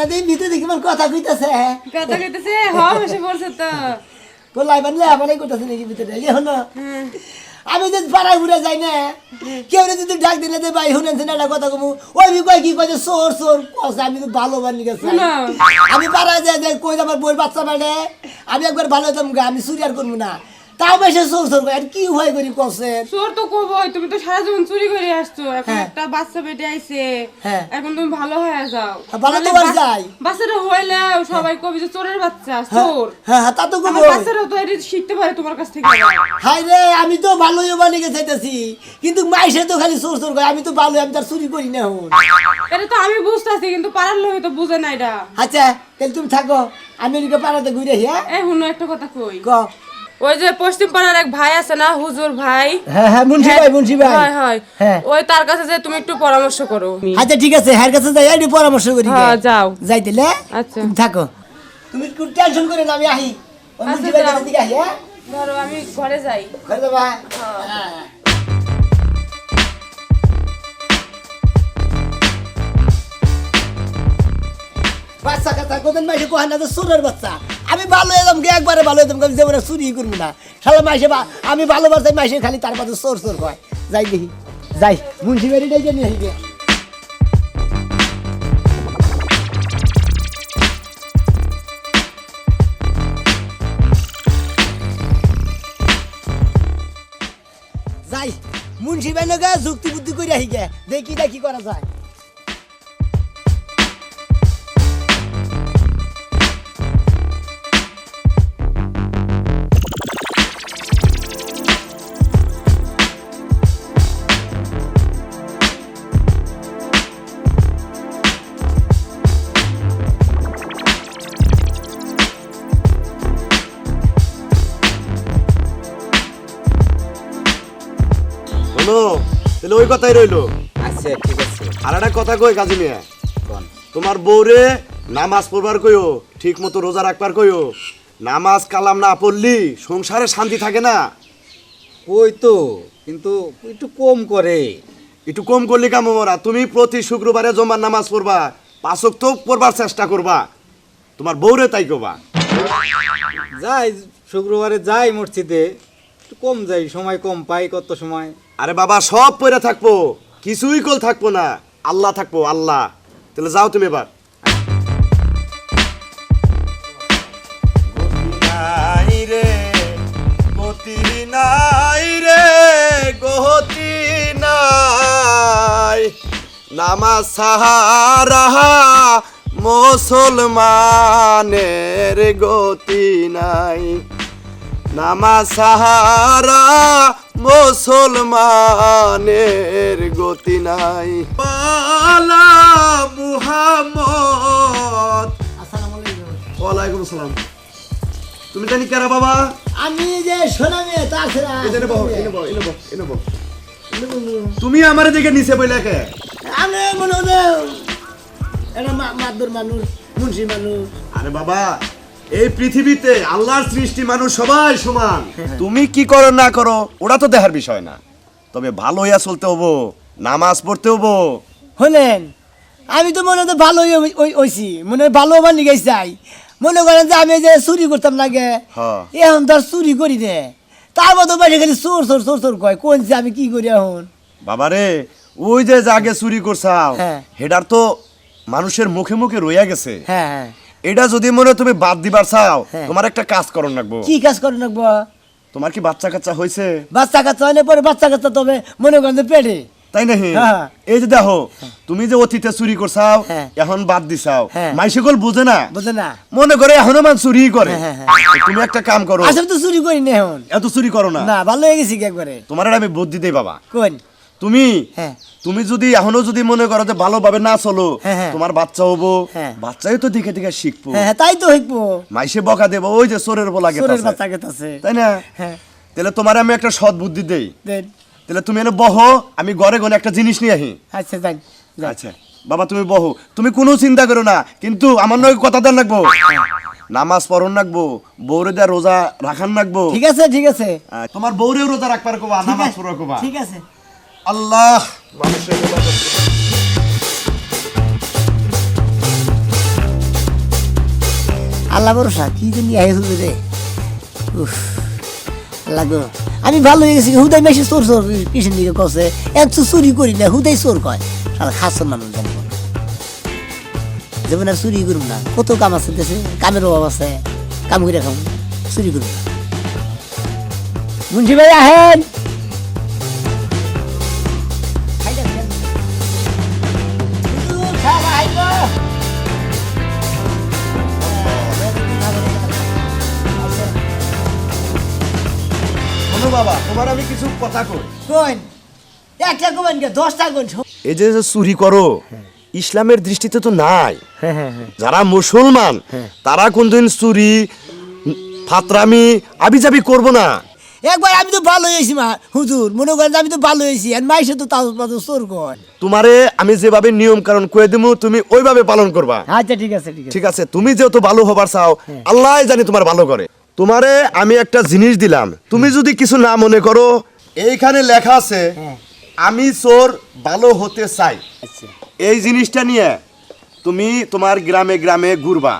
না দিন ভিতরে দেখি আমার কথা কইতাছে হ্যাঁ এসে পড়ছে তো বলাই বানলে আমারই কইতাছে নাকি ভিতরে এখন আমি যদি পাড়া ঘুরে যাই না কেউ যদি ডাক দিলে যে ভাই শুনেছেন একটা কথা কমু ওই কয় কি কয় যে চোর চোর কস আমি তো ভালো বানি গেছি আমি পাড়া যাই কই আমার বই বাচ্চা মানে আমি একবার ভালো হতাম আমি চুরি আর করবো না তাও বেশি চোর চোর আর কি ভয় করি কসে চোর তো কবই তুমি তো সারা জীবন চুরি করে আসছো এখন একটা বাচ্চা পেটে আইছে এখন তুমি ভালো হয়ে যাও ভালো তো যাই বাচ্চাটা হইলে সবাই কবি যে চোরের বাচ্চা চোর হ্যাঁ তা তো কবি বাচ্চারা তো এটা শিখতে পারে তোমার কাছ থেকে হাই রে আমি তো ভালোই বানি গে চাইতাছি কিন্তু মাইসে তো খালি চোর চোর কয় আমি তো ভালো আমি তার চুরি করি না হুন এটা তো আমি বুঝতাছি কিন্তু পাড়ার লোক তো বুঝে না এটা আচ্ছা তাহলে তুমি থাকো আমি এদিকে পাড়াতে ঘুরে হ্যাঁ এই হুনো একটা কথা কই ক ওই যে পশ্চিম পাড়ার এক ভাই আছে না হুজুর ভাই হ্যাঁ মুন্সি ভাই হয় হ্যাঁ ওই তার কাছে যে তুমি একটু পরামর্শ করো আচ্ছা ঠিক আছে হ্যার কাছে যাই একটু পরামর্শ করি হ্যাঁ যাও যাই দিলে আচ্ছা তুমি থাকো তুমি একটু টেনশন করে না আমি আহি ওই মুন্সি ভাই কাছে দিকে আহি হ্যাঁ ধরো আমি ঘরে যাই ঘরে যাবা হ্যাঁ বাচ্চা কাচ্চা কোদিন মাইসে কোহান না চোরের বাচ্চা আমি ভালো এলাম গে একবারে ভালো হতাম আমি যেমন চুরি করবো না সালা মাইসে আমি ভালো বাচ্চাই মাইসে খালি তার পাশে চোর চোর কয় যাই দেখি যাই মুন্সি বাড়িটাই জানি আসি গে যাই মুন্সি বাড়ি গে যুক্তি বুদ্ধি করে আসি গে দেখি করা যায় তাহলে ওই কথাই রইলো। আচ্ছা ঠিক আছে। আর একটা কথা কই কাজী মিয়া, কোন তোমার বউরে নামাজ পড়বার কইও, ঠিক মতো রোজা রাখবার কইও। নামাজ কালাম না পড়লি সংসারে শান্তি থাকে না। ওই তো কিন্তু একটু কম করে। একটু কম করলি কাম মোরা। তুমি প্রতি শুক্রবারে জমার নামাজ পড়বা, 5 ওয়াক্ত পড়বার চেষ্টা করবা। তোমার বউরে তাই কবা। যাই শুক্রবারে যাই মসজিদে, একটু কম যাই, সময় কম পাই কত সময়। আরে বাবা সব পড়ে থাকবো, কিছুই কল থাকবো না, আল্লাহ থাকবো আল্লাহ। তাহলে যাও তুমি এবার। নাই রে গতি নাই রে গতি নাই, নামাজ সাহারা মুসলমানের গতি নাই। নামাজ সাহারা মুসলমানের গতি নাই। পালা মুহাম্মদ। ওয়ালাইকুম আসসালাম। তুমি জানি কারা বাবা? আমি যে শোনামে তাছাড়া এখানে বসো, এখানে বসো, এখানে বসো, এখানে বসো। তুমি আমারে দেখে নিচে বইলা কে? আমি মনে হলো এটা মাদুর মানুষ, মুন্সি মানুষ। আরে বাবা এই পৃথিবীতে আল্লাহর সৃষ্টি মানুষ সবাই সমান। তুমি কি করো না করো ওটা তো দেখার বিষয় না, তবে ভালো হইয়া চলতে হবো, নামাজ পড়তে হবো। হলেন আমি তো মনে হতো ভালোই হইছি, মনে হয় ভালো আমার লিগাই চাই। মনে করেন যে আমি যে চুরি করতাম না গে, এখন তো আর চুরি করি রে। তার মতো বাইরে খালি চোর চোর চোর চোর কয়, কোন যে আমি কি করি এখন। বাবারে ওই যে আগে চুরি করছাও হেডার তো মানুষের মুখে মুখে রইয়া গেছে। হ্যাঁ হ্যাঁ এটা যদি মনে তুমি বাদ দিবার চাও, তোমার একটা কাজ করন লাগবো। কি কাজ করন লাগবো? তোমার কি বাচ্চা কাচ্চা হয়েছে? বাচ্চা কাচ্চা হয় না, পরে বাচ্চা কাচ্চা তবে মনে করেন যে পেটে, তাই নাকি? এই যে দেখো তুমি যে অতীতে চুরি করছাও এখন বাদ দিছাও, মাইসেকল বুঝে না, বুঝে না, মনে করে এখনো মান চুরি করে। তুমি একটা কাম করো। আসলে তো চুরি করি না এখন, এত চুরি করো না। না ভালো হয়ে গেছি একবারে। তোমার আমি বুদ্ধি দেই বাবা। কোন? তুমি যদি এখনো যদি মনে করো যে ভালোভাবে না চলো, তোমার বাচ্চা হবো, বাচ্চাই তো দেখে দেখে শিখবো। তাই তো শিখবো। মাইসে বকা দেবো ওই যে চোরের বলা গেছে, তাই না? তাহলে তোমার আমি একটা সৎ বুদ্ধি দেই। তাহলে তুমি এনে বহো, আমি ঘরে ঘরে একটা জিনিস নিয়ে আহি। আচ্ছা যাই। আচ্ছা বাবা তুমি বহো, তুমি কোনো চিন্তা করো না, কিন্তু আমার নয় কথা দেন রাখবো, নামাজ পড়ন রাখবো, বউরে দেয়া রোজা রাখান রাখবো। ঠিক আছে ঠিক আছে। তোমার বউরেও রোজা রাখবার কোবা, নামাজ পড়ার কোবা। ঠিক আছে। আল্লাহ মানুষের আল্লাহ ভরসা কি যে নিয়ে হুজুর রে উফ লাগো আমি ভালো হয়ে গেছি হুদাই বেশি চোর চোর কিসের দিকে কছে এক তো চুরি করি না হুদাই চোর কয় সারা খাসর মানুষ জানবো যেমন আর চুরি করুন না কত কাম আছে দেশে কামের অভাব আছে কাম করে খাম চুরি করুন না মুন্সি ভাই আহেন শোনো বাবা তোমার আমি কিছু কথা কই কোন একটা কোন 10টা কোন এই যে চুরি করো ইসলামের দৃষ্টিতে তো নাই যারা মুসলমান তারা কোনদিন চুরি ফাতরামি আবিজাবি করবো না একবার আমি তো ভালো হয়েছি মা হুজুর মনে করেন যে আমি তো ভালো হয়েছি আর মাইসে তো তাও চোর কর তোমারে আমি যেভাবে নিয়ম কারণ কয়ে দেবো তুমি ওইভাবে পালন করবা আচ্ছা ঠিক আছে ঠিক আছে ঠিক আছে তুমি যেহেতু ভালো হবার চাও আল্লাহ জানি তোমার ভালো করে তোমারে আমি একটা জিনিস দিলাম তুমি যদি কিছু না মনে করো এইখানে লেখা আছে হ্যাঁ আমি চোর ভালো হতে চাই আচ্ছা এই জিনিসটা নিয়ে তুমি তোমার গ্রামে গ্রামে ঘুরবা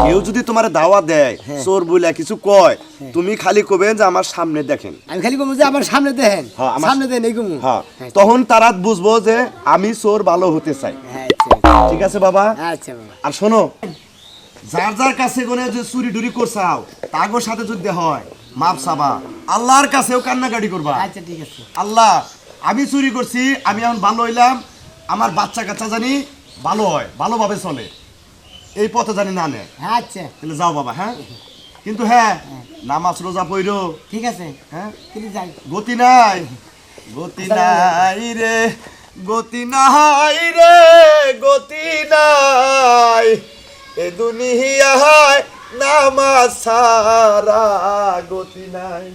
কেউ যদি তোমার দাওয়া দেয় চোর বলে কিছু কয় তুমি খালি কবেন যে আমার সামনে দেখেন আমি খালি কমু যে আমার সামনে দেখেন হ্যাঁ, আমার- সামনে দেন এই কমু হ্যাঁ তখন তারা বুঝবো যে আমি চোর ভালো হতে চাই হ্যাঁ আচ্ছা ঠিক আছে বাবা আচ্ছা বাবা আর শোনো যার যার কাছে কোনে যে চুরি টুরি করছাও তাগোর সাথে যদি হয় মাপ চাবা আল্লাহর কাছেও কান্নাকাটি করবা আচ্ছা ঠিক আছে আল্লাহ আমি চুরি করছি আমি এখন ভালো হইলাম আমার বাচ্চা কাচ্চা জানি ভালো হয় ভালোভাবে চলে এই পথে জানি না নেয় আচ্ছা তাহলে যাও বাবা হ্যাঁ কিন্তু হ্যাঁ নামাজ রোজা পইরো ঠিক আছে হ্যাঁ কিন্তু যাই গতি নাই গতি নাই রে গতি নাই রে গতি নাই এ দুনিয়ায় নামাজ ছাড়া গতি নাই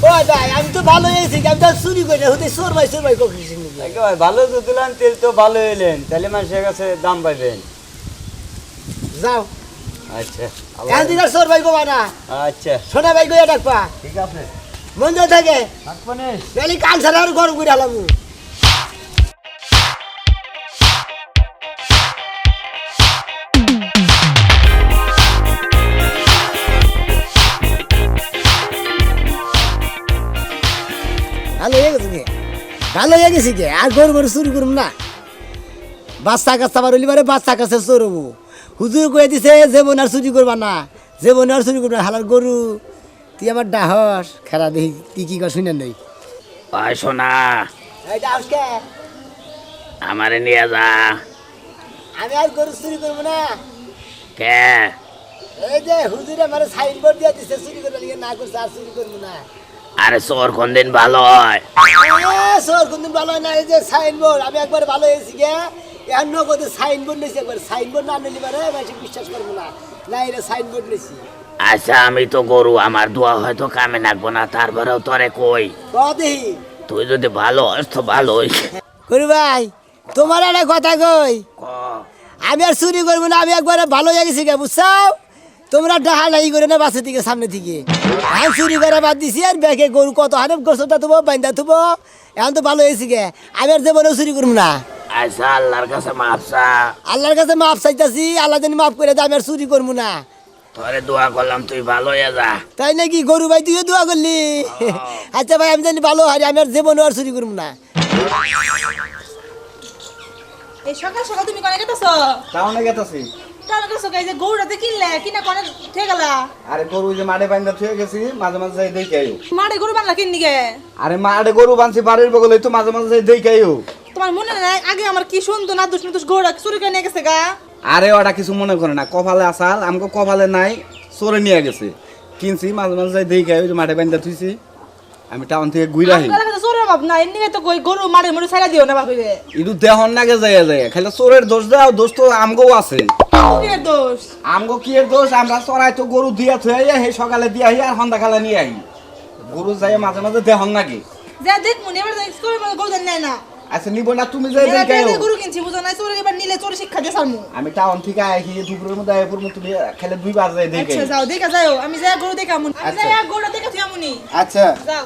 ওই ভাই আমি তো ভালো হয়েছি আমি তো চুরি করে হতে চোর ভাই কখিস একেবারে ভালো তো দিলেন তেল তো ভালো এলেন তাহলে মানুষের কাছে দাম পাইবেন যাও আচ্ছা এখন দিকে চোর ভাই কবা না আচ্ছা সোনা ভাই কইয়া ডাকবা ঠিক আছে মন যায় থাকে তাহলে কাল ছাড়া আর গরম করে হালামু ভালো হয়ে গেছে কে ভালো হয়ে গেছি কে আর গরু গরু চুরি করুম না বাচ্চা কাচ্চা বার হইলি পারে বাচ্চা কাছে চোর হবো হুজুর কয়ে দিছে যেমন আর চুরি করবা না যেমন আর চুরি করবা হালার গরু তুই আমার ডাহস খেলা দেখি তুই কি কর শুনে নেই ওই সোনা এই ডাহস কে আমারে নিয়ে যা আমি আর গরু চুরি করবো না কে এই যে হুজুর আমার সাইনবোর্ড দিয়ে দিছে চুরি করবে নাকি না করছে আর চুরি করবো না আরে চোর কোন দিন ভালো হয় সর কোনদিন ভালো হয় না এই যে সাইনবোর্ড আমি একবার ভালো হয়েছি গে এখন নগদে সাইনবোর্ড নিয়েছি একবার সাইনবোর্ড না নিলি পারে বেশি বিশ্বাস করবো না না এটা সাইনবোর্ড নিয়েছি আচ্ছা আমি তো গরু আমার দোয়া হয়তো কামে লাগবো না তারপরেও তোরে কই দেখি তুই যদি ভালো হস তো ভালো হইস করি ভাই তোমার একটা কথা কই আমি আর চুরি করবো না আমি একবার ভালো হয়ে গেছি গে বুঝছাও তোমরা ডাহা নাই করে না বাসের দিকে সামনে থেকে আমি চুরি করে বাদ দিছি আর ব্যাগে গরু কত হারে গোসটা থুবো বাইন্দা থুবো এখন তো ভালো হয়েছি গে আমি আর জীবনেও চুরি করবো না আচ্ছা আল্লাহর কাছে মাপ চা আল্লাহর কাছে মাপ চাইতাছি আল্লাহ যেন মাফ করে দেয় আমি আর চুরি করবো না তোরে দোয়া করলাম তুই ভালো হয়ে যা তাই নাকি গরু ভাই তুইও দোয়া করলি আচ্ছা ভাই আমি জানি ভালো হারি আমি আর জীবনেও আর চুরি করবো না এই সকাল সকাল তুমি কোনে গেতেছ টাউনে গেতাছি টাউনে গেছো এই যে গরুটাতে কিনলে কিনা কোনে থেকে গেলা আরে গরু যে মাঠে বাইন্দা থুয়ে গেছি মাঝে মাঝে যাই দেখে আইও মাঠে গরু বানলা কিন নিগে আরে মাঠে গরু বানছি বাড়ির বগলে তো মাঝে মাঝে যাই দেখে আইও তোমার মনে নাই আগে আমার কি শুনতো না দুষ্ণ দুষ গরুটা চুরি করে নিয়ে গেছে গা আরে ওটা কিছু মনে করে না কপালে আসাল আমাকে কপালে নাই চোরে নিয়ে গেছে কিনছি মাঝে মাঝে যাই দেখে আইও যে মাঠে বাইন্দা থুইছি আমি টাউন থেকে ঘুরে আহি আমার কাছে চোরের অভাব নাই এমনি তো কই গরু মাঠে মরে ছাইরা দিও না বাকইরে ইদু দেহন নাগে যায় যায় খালি চোরের দোষ দাও দোষ তো আমগো আছে কি দোষ আমগো কি এর দোষ আমরা চড়াই তো গরু দিয়া থুয়ে আই হে সকালে দিয়া আই আর সন্ধ্যা খালে নিয়ে আই গরু যাই মাঝে মাঝে দেহন নাকি যা দেখ মনে এবার চোরে মানে গরু দেন নাই না আচ্ছা নিব না তুমি যাই এবার দেখাও গরু কিনছি বুঝো না চোরে এবার নিলে চোরে শিক্ষা দিয়ে সারমু আমি টাউন থেকে আইছি দুপুরের মধ্যে আইপুর তুমি খেলে 2 বার যাই দেখাই আচ্ছা যাও দেখা যাও আমি যাই গরু দেখা আমুন আমি আচ্ছা। যাই গরু দেখা তুই আমুনি আচ্ছা যাও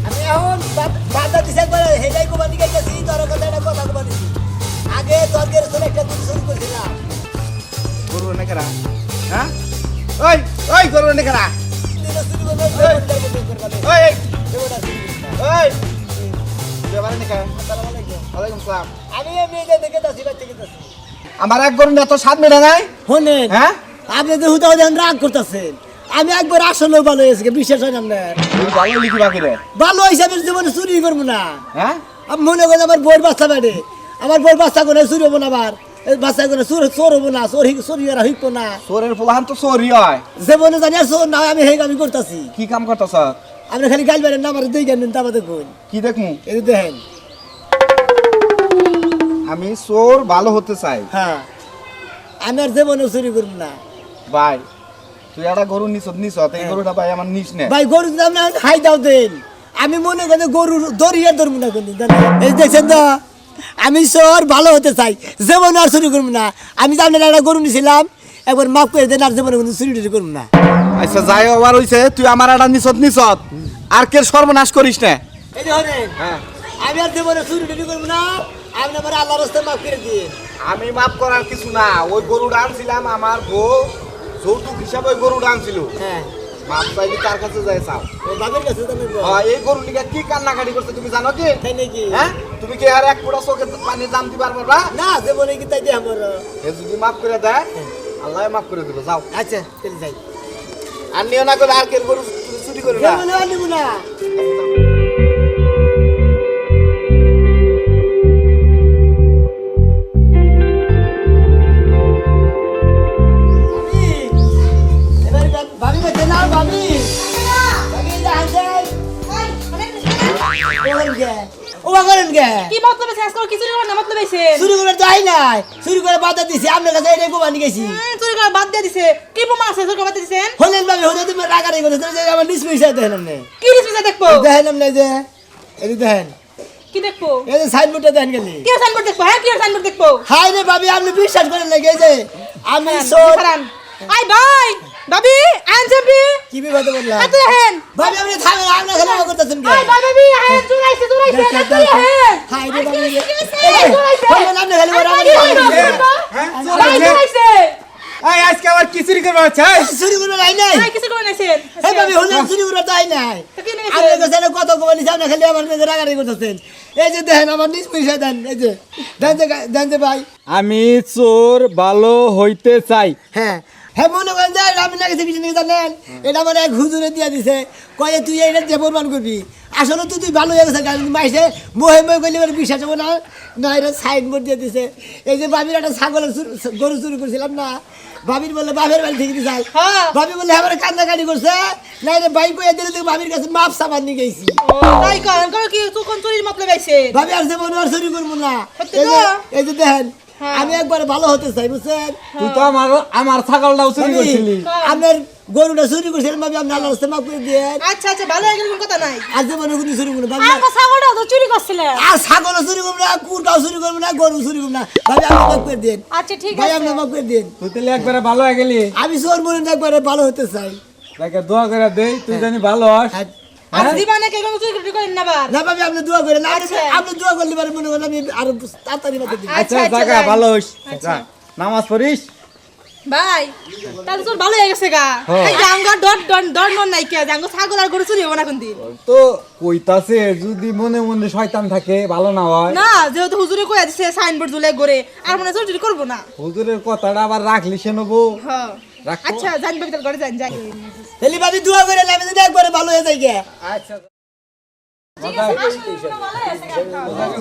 আমি এখন বাধা দিছে একবার হেডাই কোবানি গেছি তোর কথা একটা কথা কোবানি দিছি আগে তোর তোর একটা দুটো শুরু করছিলাম গরু এনে কেরা হ্যাঁ ওই ওই গরু এনে কেরা শুরু করবে ওই ওই দেবারে নে কেরা ওয়ালাইকুম সালাম আমি এমনি যে দেখে দাসি বাচ্চা গেছি আমার এক গরু এত স্বাদ মেটা নাই শুনেন হ্যাঁ আপনি তো হুতাও দেন রাগ করতেছেন আমি একবার আসলে ভালো হয়েছে বিশ্বাস হয় না আপনার তুই ভালো লিখি বাকি রে ভালো হিসাবে জীবনে চুরি করবো না হ্যাঁ আমি মনে করি আমার বইয়ের বাচ্চা বেড়ে আমার বইয়ের বাচ্চা করে চুরি হবো না আবার এই বাচ্চা করে চোর হবো না চুরি করা হইব না চোরের পোলাহান তো চোরই হয় জীবনে জানি আর চোর না হয়, আমি হেগ আমি করতেছি কি কাম করতেছ আপনি খালি গাল বেড়েন না আমার দুই গান তা আমাদের কোন কি দেখমু এই যে দেখেন আমি চোর ভালো হতে চাই হ্যাঁ আমি আর জীবনে চুরি করবো না ভাই তুই একটা গরু নিছত এই গরুটা ভাই আমার নিস নে ভাই গরু দাম না হাই দাও দেন আমি মনে করি গরু দরিয়া ধরবো না কোনদিন এই দেখছেন তো আমি চোর ভালো হতে চাই জীবনে আর চুরি করবো না আমি তো আপনার একটা গরু নিছিলাম একবার মাফ করে দেন আর জীবনে কোনো চুরি টুরি করবো না আচ্ছা যাই আবার হইছে তুই আমার একটা নিছত আর কে সর্বনাশ করিস না এই যে হরেন, হ্যাঁ আমি আর জীবনে চুরি টুরি করবো না আপনি আমার আল্লাহর রাস্তায় মাফ করে দিন আমি মাফ করার কিছু না ওই গরুটা আনছিলাম আমার বউ যৌতুক হিসাবে ওই গরুটা আনছিল হ্যাঁ মাপ চাইলে তার কাছে যাই চাও ওই বাপের কাছে তো নেবো। এই গরু লিগা কি কান্নাকাটি করছে তুমি জানো কি তাই নাকি হ্যাঁ তুমি কি আর এক ফোঁটা চোখে পানি দাম দিবার পারবা না জীবনে কি তাই দিয়ে আমার এ যদি মাফ করে দেয় আল্লাহ মাফ করে দেবে যাও আচ্ছা চলে যাই আর নিও না করে আর কে গরু চুরি করে না জীবনে আর নেবো না এবার ভাবি বলছে না ভাবি ভাবি যাই ও করেন কে কি মতলব আছে আজকাল কিছু করে না মতলব আছে চুরি করে যাই নাই চুরি করে বাধা দিছি আপনার কাছে এটাই কোবানি গেছি চুরি করে বাদ দিয়ে দিছে কি প্রমাণ আছে চুরি করে বাদ দিয়ে দিছেন হলেন ভাবি হলে তুমি রাগারি করে আমার নিজ পয়সা দেখেন আপনি কি রিসিপে দেখবো দেখেন আপনি যে এই দেখেন কি দেখবো এই যে সাইনবোর্ডটা দেখেন গেলি কি সাইনবোর্ড দেখবো হ্যাঁ কি সাইনবোর্ড দেখবো হাই রে ভাবি আপনি বিশ্বাস করেন নাকি এই যে আমি সোর খারান আই ভাই ভাবি আনজবি কি বিপদে বললাম হাতে হেন ভাবি আপনি থামেন আপনি খেলা করতেছেন কে আই ভাবি হেন চুরাইছে চুরাইছে হাতে হেন হাই রে ভাবি চুরাইছে বলেন আপনি খালি চুরাইছে এই আজকে আবার কি চুরি করবা চাই চুরি করে নাই নাই আই কিছু করে নাইছেন এই ভাবি হলেন চুরি করে তাই নাই তো কি নাইছে আপনি কাছে কত কোবানি সামনে খালি আমার কাছে রাগারি করতেছেন এই যে দেখেন আমার নিজ পয়সা দেন এই যে দেন যে ভাই আমি চোর ভালো হইতে চাই হ্যাঁ হ্যাঁ মনে করেন যে আমি না গেছি কিছু জানেন এটা আমার এক হুজুরে দিয়ে দিছে কয়ে তুই এটা যে প্রমাণ করবি আসলে তুই ভালো হয়ে গেছে কারণ মাইসে মোহে মোহে করলে এবার বিশ্বাস হবো না না এটা সাইনবোর্ড দিয়ে দিছে এই যে বাবির একটা ছাগলের গরু চুরি করছিলাম না বাবির বললে বাপের বাড়ি থেকে দিছে হ্যাঁ ভাবি বললে আমার কান্দাকাটি করছে না এটা বাইক কয়ে দিলে তুই ভাবির কাছে মাপ সাবান নিয়ে গেছি তাই করেন কোন কি কোন চুরির মতলব আছে ভাবি আর জীবনে আর চুরি করবো না সত্যি এই যে তো? এই যে দেখেন হ্যাঁ। আমি একবার ভালো হতে চাই বুঝছেন তুই তো আমার ছাগলটাও চুরি করছিলি আপনার গরুটা চুরি করছিলেন ভাবি আপনি আল্লাহ রাস্তায় মাফ করে দিয়ে আচ্ছা আচ্ছা ভালো হয়ে গেল কোনো কথা নাই আর জীবনে কোনো চুরি করবো না ভাবি আমার ছাগলটা তো চুরি করছিলেন আর ছাগলও চুরি করবো না কুরটাও চুরি করবো না গরু চুরি করবো না ভাবি আপনি মাফ করে দিন আচ্ছা ঠিক ভাই আছে আপনি মাফ করে দিন তুই তাহলে একবারে ভালো হয়ে গেলি আমি চোর মনে একবারে ভালো হতে চাই তাকে দোয়া করে দেই তুই জানি ভালো হস আর- আর জীবনে কে কোনো চুরি করেন না বার না ভাবি আপনি দোয়া করেন আচ্ছা। আপনি দোয়া করলে পারে মনে করেন আমি আরো তাড়াতাড়ি মাথা দিই আচ্ছা আচ্ছা, জায়গা যাই। ভালো হইস আচ্ছা। যা, নামাজ পড়িস ভাই তাহলে তোর ভালো হয়ে গেছে গা হ্যাঁ। এই জাঙ্গা ডট ডট ডট নন নাই কে জাঙ্গা ছাগল আর গরু চুরি হবে না কোন দিন তো কইতাছে যদি মনে মনে শয়তান থাকে ভালো না হয় না যেহেতু হুজুরে কইয়া দিছে সাইনবোর্ড ঝুলে গড়ে আর মনে চুরি করবো না হুজুরের কথাটা আবার রাখলি সে নেবো হ্যাঁ রাখবো। আচ্ছা জানবে ভিতর করে যান যাই তাহলে ভাবি দোয়া করেন আমি যদি একবারে ভালো হয়ে যাই গে আচ্ছা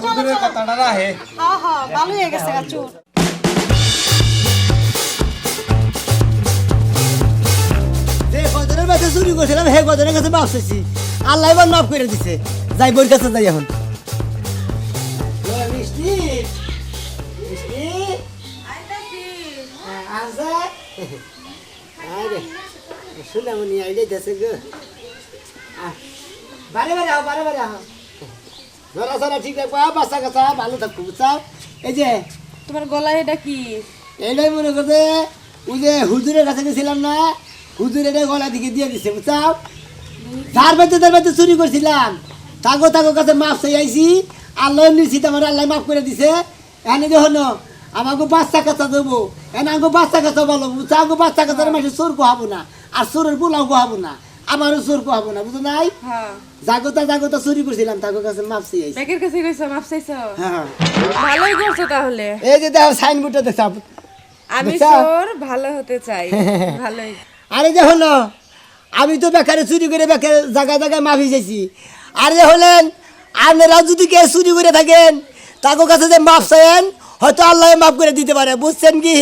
হুজুরের কথাটা রাখে হ্যাঁ হ্যাঁ ভালো হয়ে গেছে গা চোর যে কজনের কাছে চুরি করছিলাম হে কজনের কাছে মাফ চাইছি আল্লাহ এবার মাফ করে দিছে যাই বোর কাছে যাই এখন মিষ্টি মিষ্টি আসা আরে শুনামনি আইলে দেশে গো বারে বারে আও বারে বারে আও ধরা সারা ঠিক রাখবা বাসা কাছা ভালো থাকবো বুঝছাও এই যে তোমার গলায় এটা কি? এইটাই মনে করছে ওই যে হুজুরের কাছে গেছিলাম না হুজুর এটা গলা দিকে দিয়ে দিছে বুঝছাও তার মধ্যে চুরি করছিলাম তাগো কাছে মাপ চাই আইছি আল্লাহ নিশ্চিত আমার আল্লাহ মাফ করে দিছে এনে দেখুন আমাকে বাচ্চা কাছা দেবো এনে আমাকে বাচ্চা কাছা বলো বুঝছো আমাকে বাচ্চা কাছার মাসে চোর কোহাবো না আর চোরের পোলাও কোহাবো না আমারও চোর কোহাবো না বুঝো নাই হ্যাঁ জাগতা চুরি করছিলাম তাগো কাছে মাপ চাই আইছি ব্যাকের কাছে গেছো, মাপ চাইছো? হ্যাঁ ভালোই করছো তাহলে। এই যে দেখো সাইনবোর্ডটা দেখছো আমি দেখছো? তোর ভালো হতে চাই। ভালোই। আরে যে হলো আমি তো বেকারে চুরি করে বেকার জায়গায় মাফি চাইছি আর যে হলেন আপনারা যদি কে চুরি করে থাকেন তাকে কাছে যে মাফ চাইেন হয়তো আল্লাহ মাফ করে দিতে পারে বুঝছেন কি